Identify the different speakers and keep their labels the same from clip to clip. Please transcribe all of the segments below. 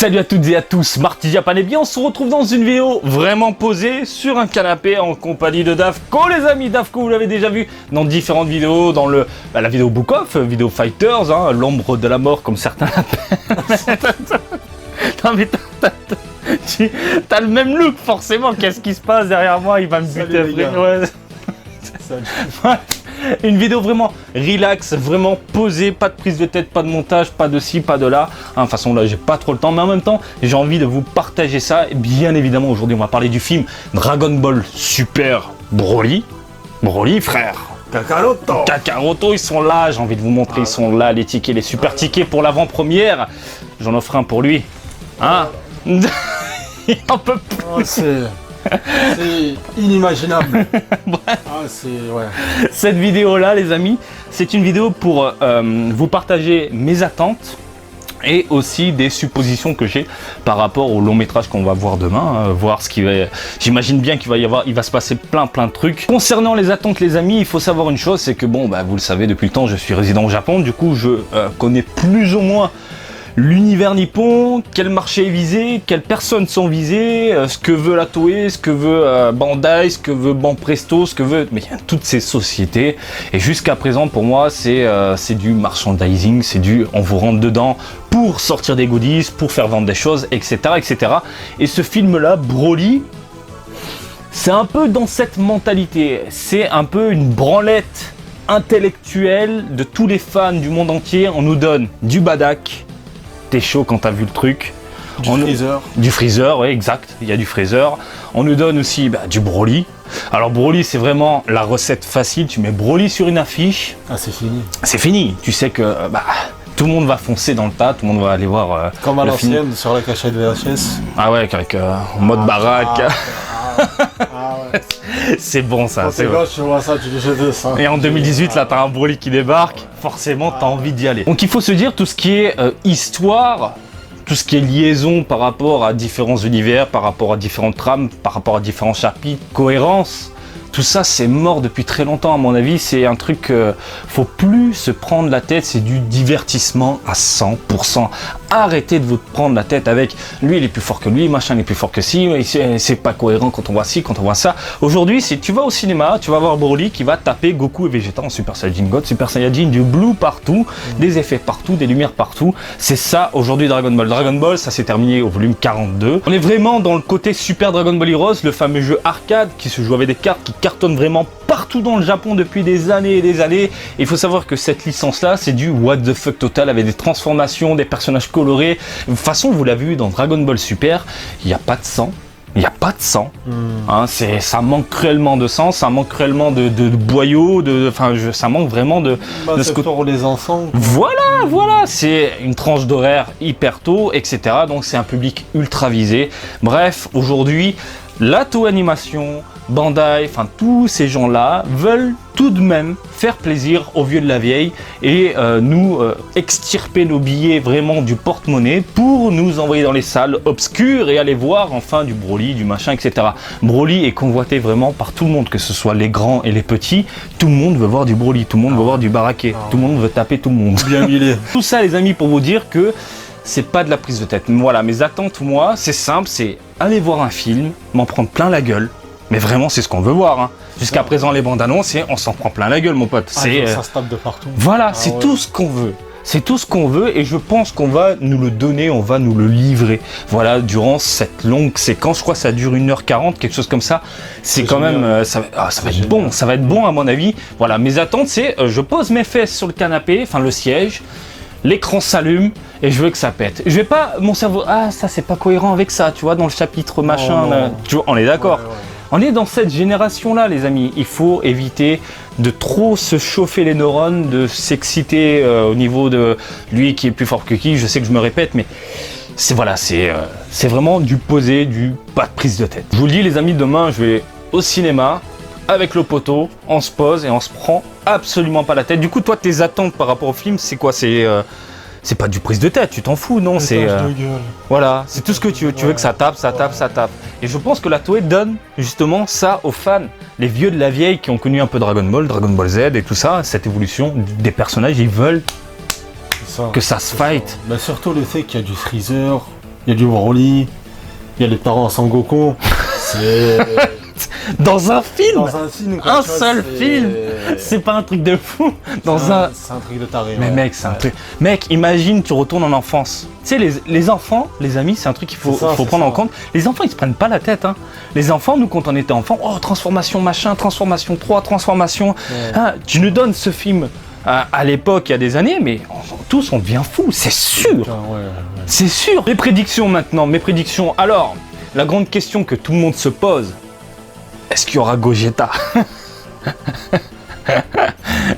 Speaker 1: Salut à toutes et à tous, Marty Japan et bien on se retrouve dans une vidéo vraiment posée sur un canapé en compagnie de Dafko les amis. Dafko vous l'avez déjà vu dans différentes vidéos, dans la vidéo Book Off, vidéo Fighters, hein, l'ombre de la mort comme certains l'appellent. Non mais t'as le même look forcément, qu'est-ce qui se passe derrière moi, il va me buter après. Ouais. Une vidéo vraiment relax, vraiment posée, pas de prise de tête, pas de montage, pas de ci, pas de là. De toute façon là j'ai pas trop le temps, mais en même temps j'ai envie de vous partager ça. Et bien évidemment aujourd'hui on va parler du film Dragon Ball Super Broly. Broly frère Kakaroto, ils sont là, j'ai envie de vous montrer, ils sont là les tickets, les super tickets pour l'avant-première. J'en offre un pour lui. Hein. Il en peut plus.
Speaker 2: C'est inimaginable.
Speaker 1: Cette vidéo-là, les amis, c'est une vidéo pour vous partager mes attentes et aussi des suppositions que j'ai par rapport au long métrage qu'on va voir demain, voir ce qui va. J'imagine bien il va se passer plein de trucs. Concernant les attentes, les amis, il faut savoir une chose, c'est que bon, vous le savez depuis le temps, je suis résident au Japon, du coup, je connais plus ou moins l'univers nippon, quel marché est visé, quelles personnes sont visées, ce que veut la Toei, ce que veut Bandai, ce que veut Banpresto, ce que veut... Mais il y a toutes ces sociétés. Et jusqu'à présent, pour moi, c'est du merchandising, c'est du... On vous rentre dedans pour sortir des goodies, pour faire vendre des choses, etc. etc. Et ce film-là, Broly, c'est un peu dans cette mentalité. C'est un peu une branlette intellectuelle de tous les fans du monde entier. On nous donne du Badak. T'es chaud quand t'as vu le truc. Du Freezer, oui, exact. Il y a du Freezer. On nous donne aussi du Broly. Alors Broly, c'est vraiment la recette facile. Tu mets Broly sur une affiche.
Speaker 2: Ah, c'est fini.
Speaker 1: C'est fini. Tu sais que tout le monde va foncer dans le tas. Tout le monde va aller voir.
Speaker 2: Comme à l'ancienne, sur la cachette VHS.
Speaker 1: Ah ouais, avec mode baraque. Ouais. C'est bon ça.
Speaker 2: Quand t'es gauche, tu vois ça, tu dis je veux ça.
Speaker 1: Et en 2018, là, t'as un Broly qui débarque. Forcément, t'as envie d'y aller. Donc il faut se dire tout ce qui est histoire, tout ce qui est liaison par rapport à différents univers, par rapport à différentes trames, par rapport à différents chapitres, cohérence. Tout ça, c'est mort depuis très longtemps, à mon avis. C'est un truc, faut plus se prendre la tête. C'est du divertissement à 100%. Arrêtez de vous prendre la tête avec lui, il est plus fort que lui, machin, il est plus fort que ci. C'est pas cohérent quand on voit ci, quand on voit ça. Aujourd'hui, si tu vas au cinéma, tu vas voir Broly qui va taper Goku et Vegeta en Super Saiyajin God, Super Saiyajin, du blue partout, des effets partout, des lumières partout. C'est ça aujourd'hui Dragon Ball. Dragon Ball, ça s'est terminé au volume 42. On est vraiment dans le côté Super Dragon Ball Heroes, le fameux jeu arcade qui se joue avec des cartes, qui cartonne vraiment partout dans le Japon depuis des années et des années. Il faut savoir que cette licence là c'est du what the fuck total, avec des transformations, des personnages colorés. De toute façon, vous l'avez vu dans Dragon Ball Super, il n'y a pas de sang. Il n'y a pas de sang, hein, ça manque cruellement de sang, ça manque cruellement de boyaux, ça manque vraiment de
Speaker 2: ce que pour les enfants.
Speaker 1: Voilà, c'est une tranche d'horaire hyper tôt, etc. Donc c'est un public ultra visé. Bref, aujourd'hui, la Toei Animation, Bandai, tous ces gens-là veulent tout de même faire plaisir aux vieux de la vieille et nous extirper nos billets vraiment du porte-monnaie pour nous envoyer dans les salles obscures et aller voir enfin du Broly, du machin, etc. Broly est convoité vraiment par tout le monde, que ce soit les grands et les petits. Tout le monde veut voir du Broly, tout le monde veut voir du Baraké, tout le monde veut taper tout le monde.
Speaker 2: Bien huilé.
Speaker 1: Tout ça les amis pour vous dire que c'est pas de la prise de tête. Voilà, mes attentes moi, c'est simple, c'est aller voir un film, m'en prendre plein la gueule. Mais vraiment, c'est ce qu'on veut voir. Hein. Jusqu'à présent, les bandes annonces, on s'en prend plein la gueule, mon pote.
Speaker 2: Ça se tape de partout.
Speaker 1: Voilà, c'est tout ce qu'on veut. C'est tout ce qu'on veut et je pense qu'on va nous le donner, on va nous le livrer. Voilà, durant cette longue séquence, je crois que ça dure 1h40, quelque chose comme ça. C'est quand même, ça va être bon, ça va être bon à mon avis. Voilà, mes attentes, c'est je pose mes fesses sur le canapé, le siège. L'écran s'allume et je veux que ça pète. Je vais pas, mon cerveau, ça c'est pas cohérent avec ça, tu vois, dans le chapitre machin. Là, tu vois, on est d'accord. Ouais. On est dans cette génération-là, les amis. Il faut éviter de trop se chauffer les neurones, de s'exciter au niveau de lui qui est plus fort que qui. Je sais que je me répète, mais c'est vraiment du posé, du pas de prise de tête. Je vous le dis, les amis, demain, je vais au cinéma avec le poteau, on se pose et on se prend absolument pas la tête. Du coup, toi, tes attentes par rapport au film, c'est quoi? C'est pas du prise de tête, tu t'en fous, non? C'est voilà, c'est tout ce que tu veux. Tu veux que ça tape, ça tape, ça tape. Et je pense que la Toei donne justement ça aux fans, les vieux de la vieille qui ont connu un peu Dragon Ball Z et tout ça, cette évolution des personnages, ils veulent que ça se fight.
Speaker 2: Bah surtout le fait qu'il y a du Freezer, il y a du Broly, il y a les parents sans Goku. C'est.
Speaker 1: Dans un film
Speaker 2: Dans un film, quoi,
Speaker 1: Un
Speaker 2: tu vois,
Speaker 1: seul
Speaker 2: c'est-
Speaker 1: film C'est pas un truc de fou.
Speaker 2: C'est un truc de taré.
Speaker 1: Mais
Speaker 2: ouais.
Speaker 1: mec, c'est un
Speaker 2: Ouais.
Speaker 1: truc. Mec, imagine, tu retournes en enfance. Tu sais, les enfants, les amis, c'est un truc qu'il faut,
Speaker 2: C'est ça,
Speaker 1: faut
Speaker 2: c'est
Speaker 1: prendre en
Speaker 2: ça.
Speaker 1: compte. Les enfants, ils se prennent pas la tête. Hein. Les enfants, nous, quand on était enfants, oh, transformation machin, transformation 3, transformation.
Speaker 2: Ouais.
Speaker 1: Ah, tu nous donnes ce film à l'époque, il y a des années, mais tous, on devient fou, c'est sûr.
Speaker 2: Putain, ouais.
Speaker 1: C'est sûr. Mes prédictions maintenant, mes prédictions. Alors, la grande question que tout le monde se pose, est-ce qu'il y aura Gogeta?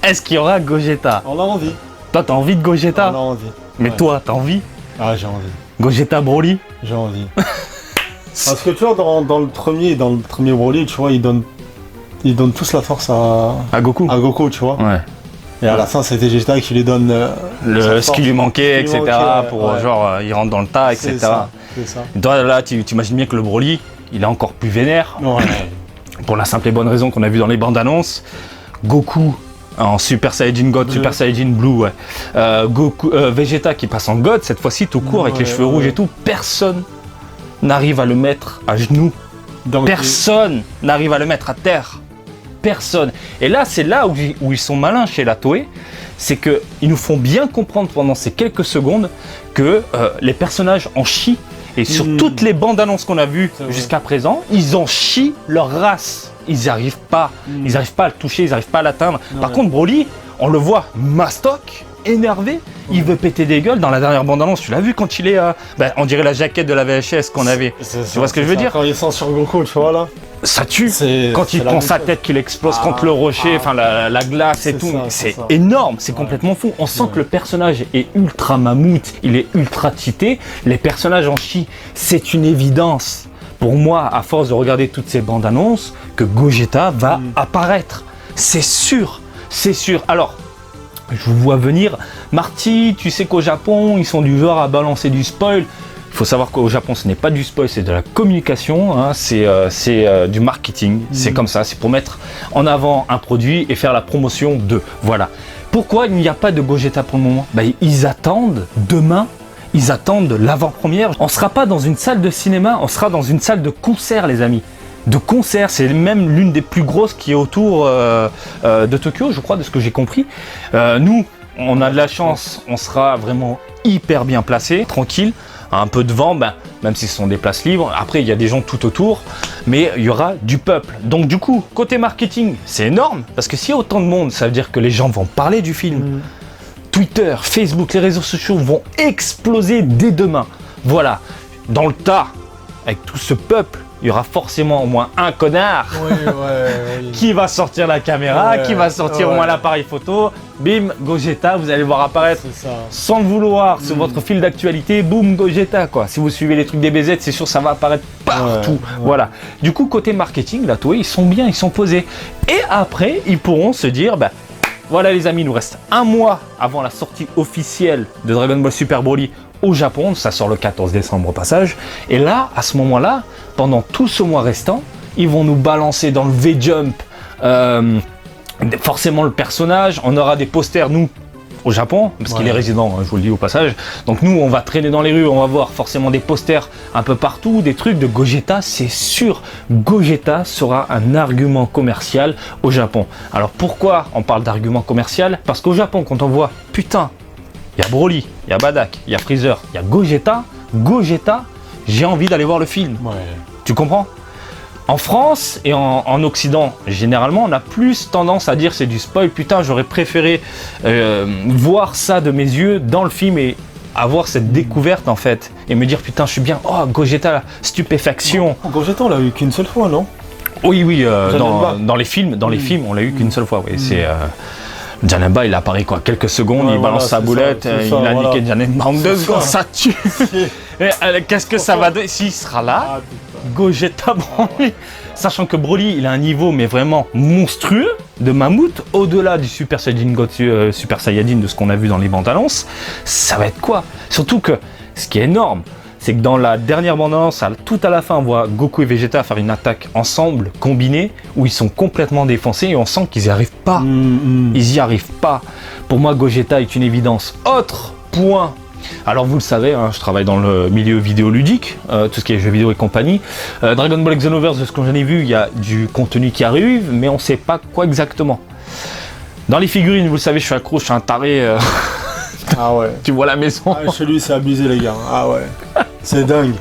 Speaker 1: Est-ce qu'il y aura Gogeta?
Speaker 2: On a envie.
Speaker 1: Toi, t'as envie de Gogeta?
Speaker 2: On a envie.
Speaker 1: Mais
Speaker 2: Ouais.
Speaker 1: toi, t'as envie?
Speaker 2: Ah, j'ai envie.
Speaker 1: Gogeta Broly?
Speaker 2: J'ai envie. Parce que tu vois, dans le premier Broly, tu vois, ils donnent tous la force
Speaker 1: À Goku?
Speaker 2: à Goku, tu vois.
Speaker 1: Ouais.
Speaker 2: Et à la fin, c'était Vegeta qui lui donne
Speaker 1: Ce qui lui manquait,
Speaker 2: Ce qui
Speaker 1: etc.
Speaker 2: lui manquait,
Speaker 1: pour
Speaker 2: ouais.
Speaker 1: genre, il rentre dans le tas, etc.
Speaker 2: C'est ça. C'est ça.
Speaker 1: Toi, là, tu imagines bien que le Broly, il est encore plus vénère.
Speaker 2: Ouais.
Speaker 1: Pour la simple et bonne raison qu'on a vu dans les bandes annonces. Goku en Super Saiyajin God,
Speaker 2: Bleu.
Speaker 1: Super Saiyajin Blue, ouais. Vegeta qui passe en God, cette fois-ci tout court, avec les
Speaker 2: Ouais,
Speaker 1: cheveux rouges
Speaker 2: ouais.
Speaker 1: et tout. Personne n'arrive à le mettre à genoux.
Speaker 2: Donc,
Speaker 1: Personne n'arrive à le mettre à terre. Personne. Et là, c'est là où ils sont malins chez la Toei, c'est qu'ils nous font bien comprendre pendant ces quelques secondes que les personnages en chient. Et sur toutes les bandes annonces qu'on a vues
Speaker 2: C'est vrai.
Speaker 1: jusqu'à présent, ils en chient leur race. Ils n'y arrivent pas. Ils n'arrivent pas à le toucher, ils n'arrivent pas à l'atteindre. Par
Speaker 2: Ouais.
Speaker 1: contre, Broly, on le voit mastoc, énervé. Il veut péter des gueules. Dans la dernière bande annonce, tu l'as vu quand il est... on dirait la jaquette de la VHS qu'on avait.
Speaker 2: c'est ça,
Speaker 1: Tu vois ce que je veux
Speaker 2: c'est ça.
Speaker 1: dire?
Speaker 2: Quand ils sont sur Goku, tu vois là.
Speaker 1: Ça tue.
Speaker 2: C'est
Speaker 1: Quand il
Speaker 2: c'est la
Speaker 1: prend
Speaker 2: même
Speaker 1: sa
Speaker 2: chose.
Speaker 1: tête, qu'il explose
Speaker 2: Ah,
Speaker 1: contre le rocher, enfin la glace et
Speaker 2: c'est
Speaker 1: tout,
Speaker 2: ça,
Speaker 1: c'est
Speaker 2: c'est ça.
Speaker 1: énorme, c'est
Speaker 2: Ouais.
Speaker 1: complètement fou. On sent
Speaker 2: Ouais.
Speaker 1: que le personnage est ultra mammouth, il est ultra cheaté. Les personnages en chient, c'est une évidence. Pour moi, à force de regarder toutes ces bandes annonces, que Gogeta va apparaître. C'est sûr, c'est sûr. Alors, je vous vois venir. Marty, tu sais qu'au Japon, ils sont du genre à balancer du spoil. Il faut savoir qu'au Japon, ce n'est pas du spoil, c'est de la communication, hein, c'est du marketing. C'est comme ça, c'est pour mettre en avant un produit et faire la promotion de. Voilà. Pourquoi il n'y a pas de Gogeta pour le moment? Ils attendent demain. Ils attendent l'avant-première. On ne sera pas dans une salle de cinéma, on sera dans une salle de concert, les amis. De concert, c'est même l'une des plus grosses qui est autour de Tokyo, je crois, de ce que j'ai compris. Nous, on a de la chance, on sera vraiment hyper bien placé, tranquille, un peu de vent, même si ce sont des places libres. Après, il y a des gens tout autour, mais il y aura du peuple. Donc du coup, côté marketing, c'est énorme, parce que s'il y a autant de monde, ça veut dire que les gens vont parler du film. Twitter, Facebook, les réseaux sociaux vont exploser dès demain. Voilà, dans le tas, avec tout ce peuple, il y aura forcément au moins un connard
Speaker 2: Oui.
Speaker 1: qui va sortir la caméra,
Speaker 2: Ouais,
Speaker 1: qui va sortir au moins
Speaker 2: ouais.
Speaker 1: l'appareil photo. Bim, Gogeta, vous allez voir apparaître
Speaker 2: C'est ça.
Speaker 1: sans le vouloir sur votre fil d'actualité. Boum, Gogeta quoi. Si vous suivez les trucs des BZ, c'est sûr ça va apparaître partout.
Speaker 2: Ouais.
Speaker 1: Voilà. Du coup, côté marketing, la Toei, ils sont bien, ils sont posés. Et après, ils pourront se dire, voilà les amis, il nous reste un mois avant la sortie officielle de Dragon Ball Super Broly au Japon, ça sort le 14 décembre au passage, et là, à ce moment-là, pendant tout ce mois restant, ils vont nous balancer dans le V-Jump, forcément le personnage, on aura des posters, nous, au Japon, parce qu'il
Speaker 2: Ouais.
Speaker 1: est résident, je vous le dis au passage, donc nous, on va traîner dans les rues, on va voir forcément des posters un peu partout, des trucs de Gogeta, c'est sûr, Gogeta sera un argument commercial au Japon. Alors pourquoi on parle d'argument commercial? Parce qu'au Japon, quand on voit, putain, il y a Broly, il y a Bardock, il y a Freezer, il y a Gogeta, j'ai envie d'aller voir le film.
Speaker 2: Ouais.
Speaker 1: Tu comprends? En France et en Occident, généralement, on a plus tendance à dire c'est du spoil. Putain, j'aurais préféré voir ça de mes yeux dans le film et avoir cette découverte en fait. Et me dire putain, je suis bien. Oh, Gogeta, stupéfaction.
Speaker 2: Gogeta, on l'a eu qu'une seule fois, non?
Speaker 1: Oui,
Speaker 2: Janemba.
Speaker 1: dans les films, on l'a eu qu'une seule fois. Oui, c'est Janemba, il apparaît quoi, quelques secondes,
Speaker 2: Ouais,
Speaker 1: il balance
Speaker 2: voilà,
Speaker 1: sa
Speaker 2: c'est
Speaker 1: boulette,
Speaker 2: ça, c'est
Speaker 1: il
Speaker 2: ça,
Speaker 1: a
Speaker 2: voilà.
Speaker 1: niqué Janemba en 2
Speaker 2: C'est
Speaker 1: secondes,
Speaker 2: ça.
Speaker 1: ça tue. Et, qu'est-ce que ça va donner s'il sera là? Gogeta Broly, sachant que Broly il a un niveau mais vraiment monstrueux de mammouth, au-delà du Super Saiyajin God, Super Saiyajin de ce qu'on a vu dans les bandes annonces, ça va être quoi? Surtout que ce qui est énorme, c'est que dans la dernière bande annonce, tout à la fin, on voit Goku et Vegeta faire une attaque ensemble, combinée, où ils sont complètement défoncés et on sent qu'ils n'y arrivent pas. Ils n'y arrivent pas. Pour moi, Gogeta est une évidence. Autre point Alors vous le savez, hein, je travaille dans le milieu vidéoludique, tout ce qui est jeux vidéo et compagnie. Dragon Ball Xenoverse, de ce que j'en ai vu, il y a du contenu qui arrive, mais on ne sait pas quoi exactement. Dans les figurines, vous le savez, je suis accro, je suis un taré.
Speaker 2: Ah ouais.
Speaker 1: Tu vois la maison.
Speaker 2: Ah, chez lui, c'est abusé, les gars. Ah ouais. C'est dingue.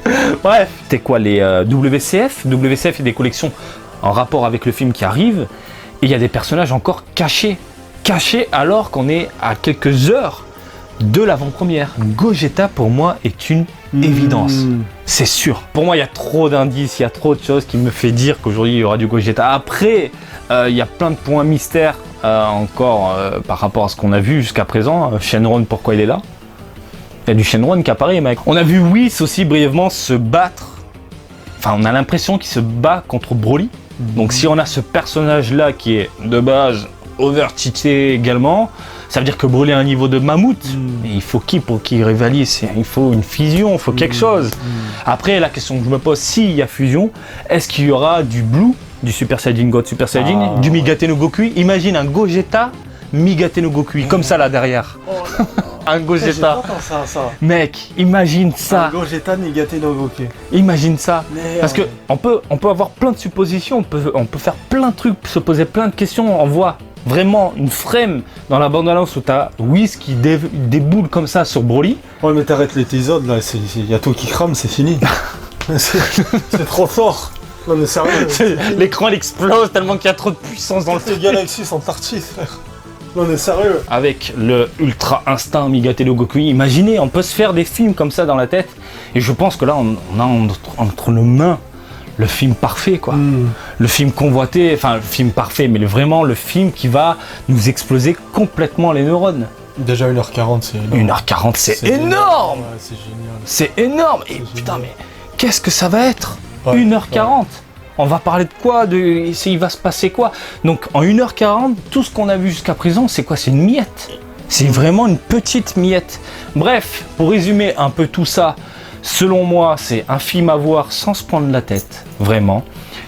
Speaker 1: Bref. C'était quoi les WCF? WCF, il y a des collections en rapport avec le film qui arrive. Et il y a des personnages encore cachés. Cachés alors qu'on est à quelques heures de l'avant-première. Gogeta, pour moi, est une évidence. C'est sûr. Pour moi, il y a trop d'indices, il y a trop de choses qui me fait dire qu'aujourd'hui, il y aura du Gogeta. Après, il y a plein de points mystères encore par rapport à ce qu'on a vu jusqu'à présent. Shenron, pourquoi il est là? Il y a du Shenron qui apparaît, mec. On a vu Whis aussi brièvement se battre. Enfin, on a l'impression qu'il se bat contre Broly. Donc si on a ce personnage-là qui est de base overcheaté également, ça veut dire que Broly a un niveau de mammouth. Et il faut qui pour qu'il rivalise? Il faut une fusion, il faut quelque chose. Après, la question que je me pose, s'il y a fusion, est-ce qu'il y aura du Blue, du Super Saiyajin God, Super Saiyajin, du Migate no Goku? Imagine un Gogeta Migate no Goku, comme ça là derrière. Un Gogeta.
Speaker 2: J'ai pas pensé à ça.
Speaker 1: Mec, imagine ça.
Speaker 2: Un Gogeta Migate no Goku.
Speaker 1: Imagine ça.
Speaker 2: Merde.
Speaker 1: Parce que on peut avoir plein de suppositions, on peut faire plein de trucs, se poser plein de questions. On voit vraiment une frame dans la bande-annonce où t'as Whis qui déboule comme ça sur Broly.
Speaker 2: Ouais, mais t'arrêtes les épisodes là, il y a tout qui crame, c'est fini. c'est trop fort. Non mais sérieux.
Speaker 1: L'écran il explose tellement qu'il y a trop de puissance dans le
Speaker 2: C'est Galaxy sans Tarchis, frère. Non mais sérieux.
Speaker 1: Avec le Ultra Instinct Migate no Goku, imaginez, on peut se faire des films comme ça dans la tête. Et je pense que là, on a entre nos mains le film parfait, quoi. Le film convoité, enfin le film parfait, mais vraiment le film qui va nous exploser complètement les neurones.
Speaker 2: Déjà 1h40, c'est énorme.
Speaker 1: 1h40, c'est énorme.
Speaker 2: Ouais, c'est génial.
Speaker 1: C'est énorme. Et putain, mais qu'est-ce que ça va être? 1h40. On va parler de quoi? Il va se passer quoi? Donc en 1h40, tout ce qu'on a vu jusqu'à présent, c'est quoi? C'est une miette. C'est vraiment une petite miette. Bref, pour résumer un peu tout ça, selon moi, c'est un film à voir sans se prendre la tête. Vraiment.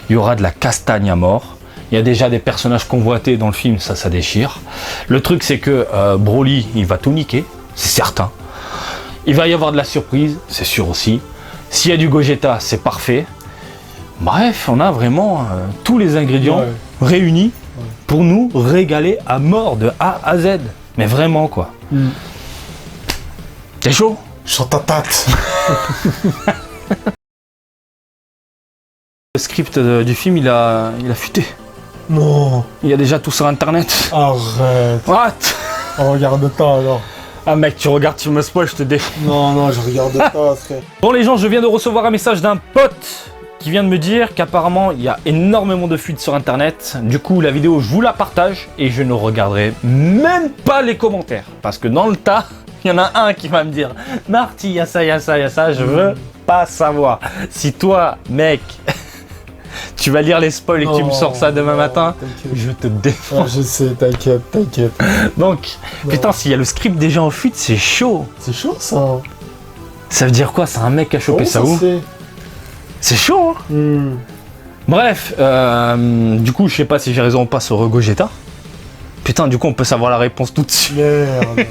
Speaker 1: Il y aura de la castagne à mort. Il y a déjà des personnages convoités dans le film, ça déchire. Le truc, c'est que Broly, il va tout niquer, c'est certain. Il va y avoir de la surprise, c'est sûr aussi. S'il y a du Gogeta, c'est parfait. Bref, on a vraiment tous les ingrédients réunis pour nous régaler à mort de A à Z. Mais vraiment, quoi. T'es chaud?
Speaker 2: Sur ta tête.
Speaker 1: Le script du film, il a fuité.
Speaker 2: Non.
Speaker 1: Il y a déjà tout sur internet.
Speaker 2: Arrête.
Speaker 1: What?
Speaker 2: Regarde pas alors.
Speaker 1: Ah mec, tu regardes, tu me spoil, je te dé...
Speaker 2: Non, je regarde pas, frère.
Speaker 1: Bon les gens, je viens de recevoir un message d'un pote qui vient de me dire qu'apparemment il y a énormément de fuites sur internet. Du coup la vidéo je vous la partage et je ne regarderai même pas les commentaires. Parce que dans le tas, il y en a un qui va me dire Marty, il y a ça, je veux pas savoir. Si toi mec, tu vas lire les spoils et que tu me sors ça demain matin, je te défends.
Speaker 2: Je sais, t'inquiète.
Speaker 1: Donc, putain, s'il y a le script déjà en fuite, c'est chaud.
Speaker 2: C'est chaud ça.
Speaker 1: Ça veut dire quoi? C'est un mec qui a chopé ça où? C'est chaud, hein. Bref, du coup, je sais pas si j'ai raison ou pas sur Gogeta. Putain, du coup, on peut savoir la réponse tout de suite.
Speaker 2: Merde.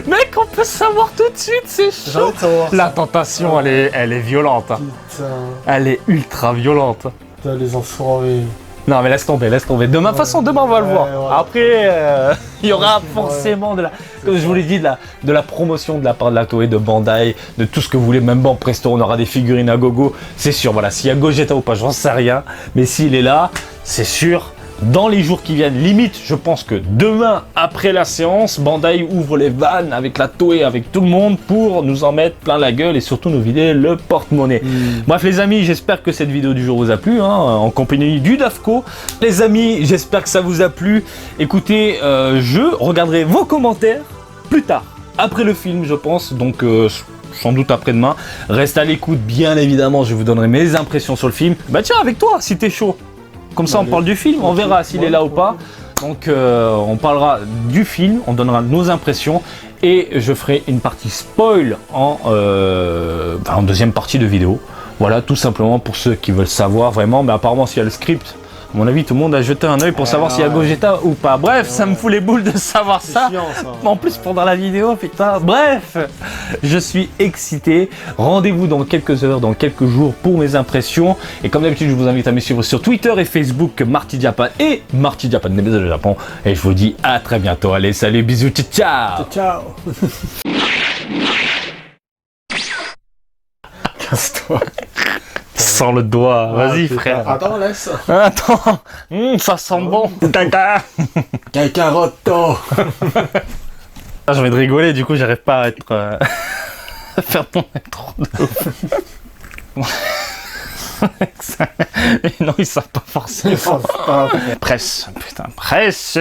Speaker 1: Mec, on peut savoir tout de suite, c'est chaud. La tentation, elle est violente. Hein.
Speaker 2: Putain.
Speaker 1: Elle est ultra violente.
Speaker 2: Putain, les enfoirés.
Speaker 1: Non, mais laisse tomber. Demain, demain, on va le voir. Après, il y aura forcément comme je vous l'ai dit, de la promotion de la part de la Toei, de Bandai, de tout ce que vous voulez. Même bon, Presto, on aura des figurines à gogo. C'est sûr, voilà. S'il y a Gogeta ou pas, j'en sais rien. Mais s'il est là, c'est sûr. Dans les jours qui viennent, limite, je pense que demain, après la séance, Bandai ouvre les vannes avec la Toei, avec tout le monde, pour nous en mettre plein la gueule et surtout nous vider le porte-monnaie. Bref les amis, j'espère que cette vidéo du jour vous a plu, hein, en compagnie du Dafko. Les amis, j'espère que ça vous a plu. Écoutez, je regarderai vos commentaires plus tard, après le film je pense, donc sans doute après-demain. Reste à l'écoute, bien évidemment, je vous donnerai mes impressions sur le film. Bah tiens, avec toi, si t'es chaud. Comme ça, on parle du film, on verra s'il est là ou pas. Donc, on parlera du film, on donnera nos impressions et je ferai une partie spoil en deuxième partie de vidéo. Voilà, tout simplement pour ceux qui veulent savoir vraiment. Mais apparemment, s'il y a le script À mon avis, tout le monde a jeté un œil pour savoir s'il y a Gogeta ou pas. Bref, ça me fout les boules de savoir ça.
Speaker 2: chiant, ça.
Speaker 1: En plus, pendant la vidéo, putain. Bref, je suis excité. Rendez-vous dans quelques heures, dans quelques jours pour mes impressions. Et comme d'habitude, je vous invite à me suivre sur Twitter et Facebook, Marty Japan et Marty Japan, des messages de Japon. Et je vous dis à très bientôt. Allez, salut, bisous, ciao, ciao.
Speaker 2: Ciao. Casse-toi.
Speaker 1: Sans le doigt, vas-y, frère.
Speaker 2: Attends, laisse.
Speaker 1: Attends, ça sent bon. Caca.
Speaker 2: Kakaroto.
Speaker 1: Ah, j'ai envie de rigoler, du coup, j'arrive pas à être. Faire mon intro de ouf. Non, ils savent pas forcément. Presse, putain, presse.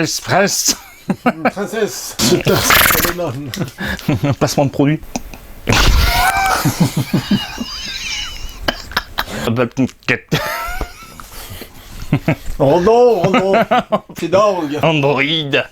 Speaker 2: Princesse. Super Lennon.
Speaker 1: Placement de produit.
Speaker 2: Oh non, c'est dingue.
Speaker 1: Android.